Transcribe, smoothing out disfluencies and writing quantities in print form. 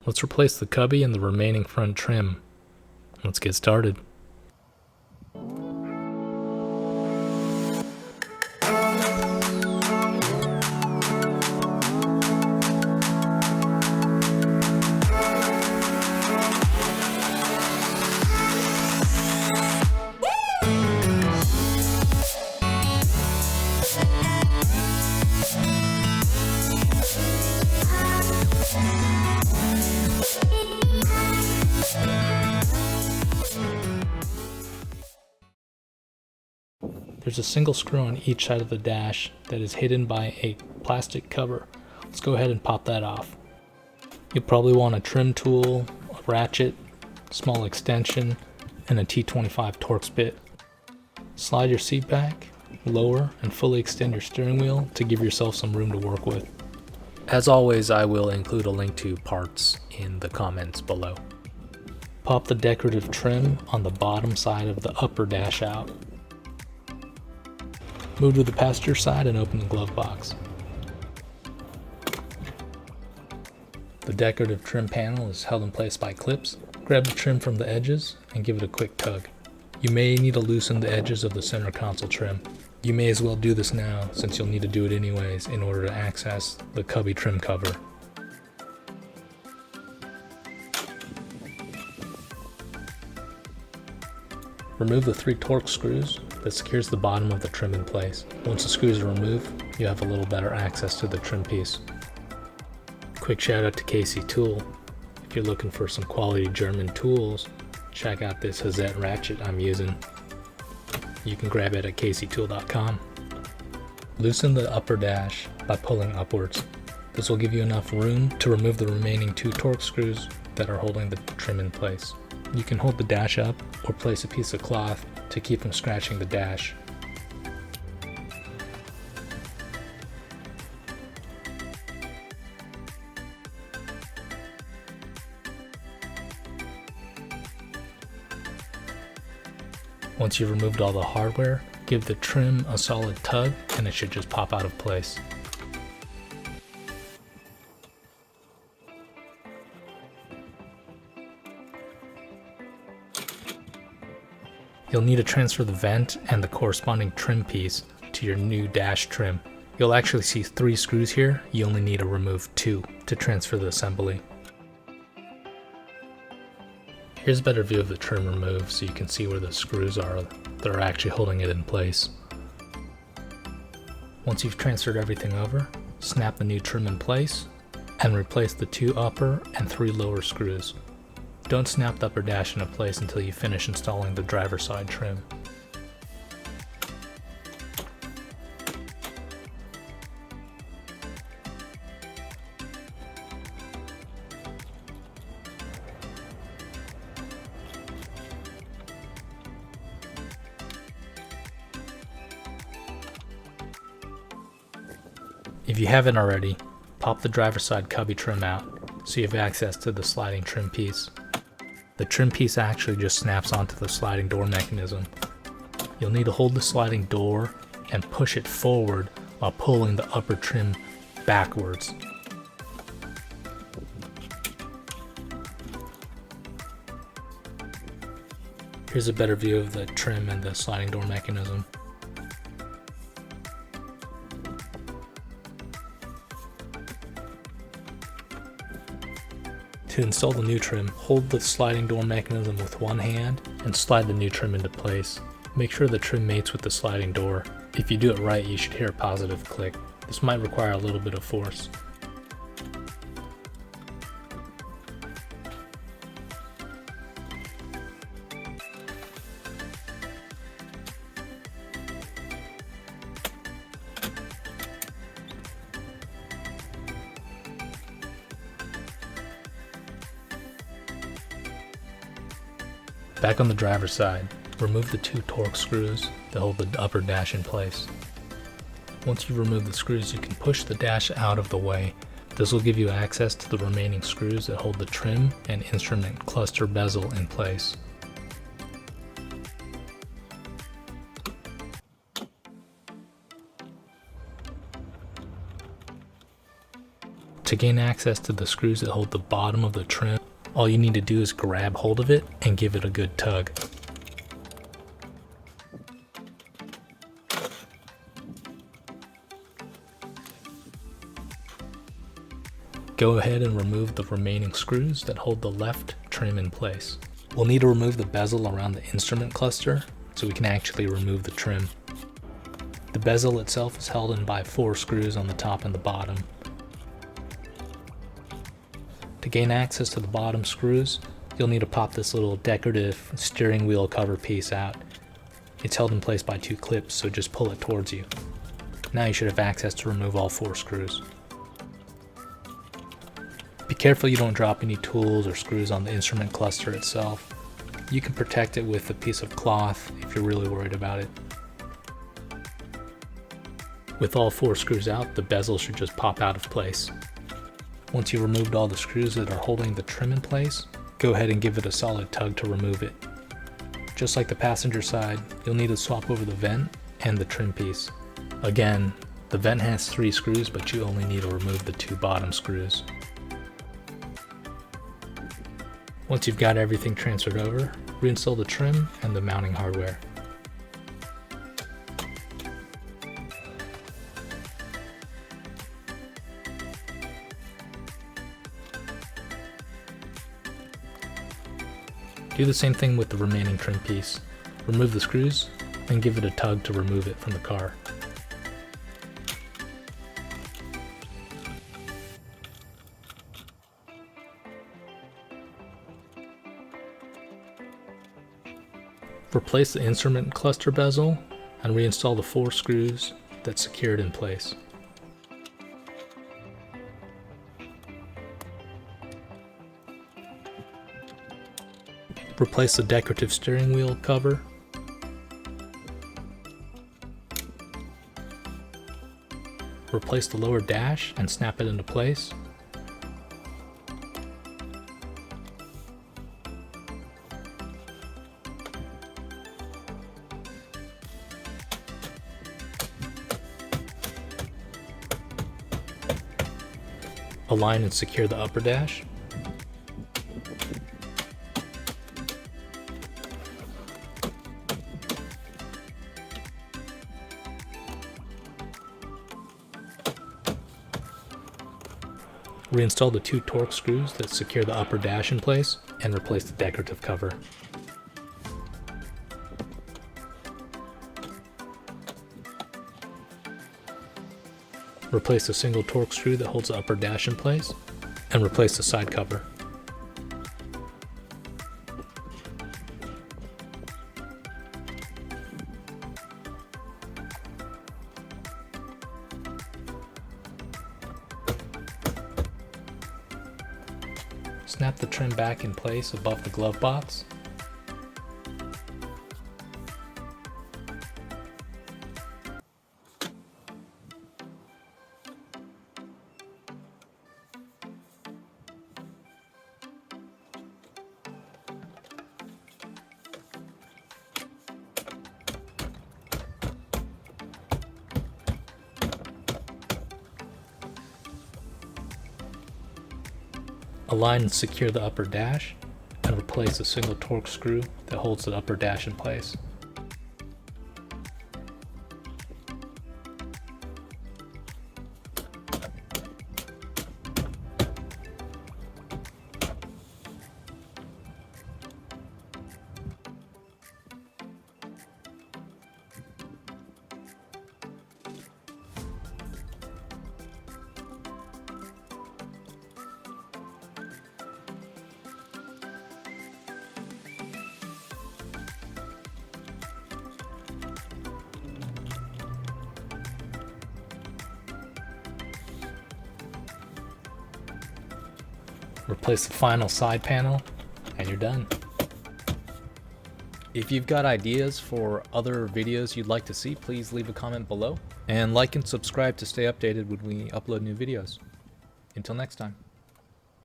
Let's replace the cubby and the remaining front trim. Let's get started. There's a single screw on each side of the dash that is hidden by a plastic cover. Let's go ahead and pop that off. You'll probably want a trim tool, a ratchet, small extension, and a T25 Torx bit. Slide your seat back, lower, and fully extend your steering wheel to give yourself some room to work with. As always, I will include a link to parts in the comments below. Pop the decorative trim on the bottom side of the upper dash out. Move to the passenger side and open the glove box. The decorative trim panel is held in place by clips. Grab the trim from the edges and give it a quick tug. You may need to loosen the edges of the center console trim. You may as well do this now since you'll need to do it anyways in order to access the cubby trim cover. Remove the 3 Torx screws that secures the bottom of the trim in place. Once the screws are removed, you have a little better access to the trim piece. Quick shout out to KC Tool. If you're looking for some quality German tools, check out this Hazette ratchet I'm using. You can grab it at kctool.com. Loosen the upper dash by pulling upwards. This will give you enough room to remove the remaining 2 Torx screws that are holding the trim in place. You can hold the dash up or place a piece of cloth to keep from scratching the dash. Once you've removed all the hardware, give the trim a solid tug and it should just pop out of place. You'll need to transfer the vent and the corresponding trim piece to your new dash trim. You'll actually see 3 screws here. You only need to remove 2 to transfer the assembly. Here's a better view of the trim removed so you can see where the screws are that are actually holding it in place. Once you've transferred everything over, snap the new trim in place and replace the 2 upper and 3 lower screws. Don't snap the upper dash into place until you finish installing the driver's side trim. If you haven't already, pop the driver's side cubby trim out so you have access to the sliding trim piece. The trim piece actually just snaps onto the sliding door mechanism. You'll need to hold the sliding door and push it forward while pulling the upper trim backwards. Here's a better view of the trim and the sliding door mechanism. To install the new trim, hold the sliding door mechanism with one hand and slide the new trim into place. Make sure the trim mates with the sliding door. If you do it right, you should hear a positive click. This might require a little bit of force. Back on the driver's side, remove the 2 Torx screws that hold the upper dash in place. Once you've removed the screws, you can push the dash out of the way. This will give you access to the remaining screws that hold the trim and instrument cluster bezel in place. To gain access to the screws that hold the bottom of the trim, all you need to do is grab hold of it and give it a good tug. Go ahead and remove the remaining screws that hold the left trim in place. We'll need to remove the bezel around the instrument cluster so we can actually remove the trim. The bezel itself is held in by 4 screws on the top and the bottom. To gain access to the bottom screws, you'll need to pop this little decorative steering wheel cover piece out. It's held in place by 2 clips, so just pull it towards you. Now you should have access to remove all 4 screws. Be careful you don't drop any tools or screws on the instrument cluster itself. You can protect it with a piece of cloth if you're really worried about it. With all 4 screws out, the bezel should just pop out of place. Once you've removed all the screws that are holding the trim in place, go ahead and give it a solid tug to remove it. Just like the passenger side, you'll need to swap over the vent and the trim piece. Again, the vent has 3 screws, but you only need to remove the 2 bottom screws. Once you've got everything transferred over, reinstall the trim and the mounting hardware. Do the same thing with the remaining trim piece. Remove the screws and give it a tug to remove it from the car. Replace the instrument cluster bezel and reinstall the 4 screws that secure it in place. Replace the decorative steering wheel cover. Replace the lower dash and snap it into place. Align and secure the upper dash. Reinstall the 2 torque screws that secure the upper dash in place and replace the decorative cover. Replace the single torque screw that holds the upper dash in place and replace the side cover. Snap the trim back in place above the glove box. Align and secure the upper dash and replace a single torque screw that holds the upper dash in place. Replace the final side panel, and you're done. If you've got ideas for other videos you'd like to see, please leave a comment below. And like and subscribe to stay updated when we upload new videos. Until next time.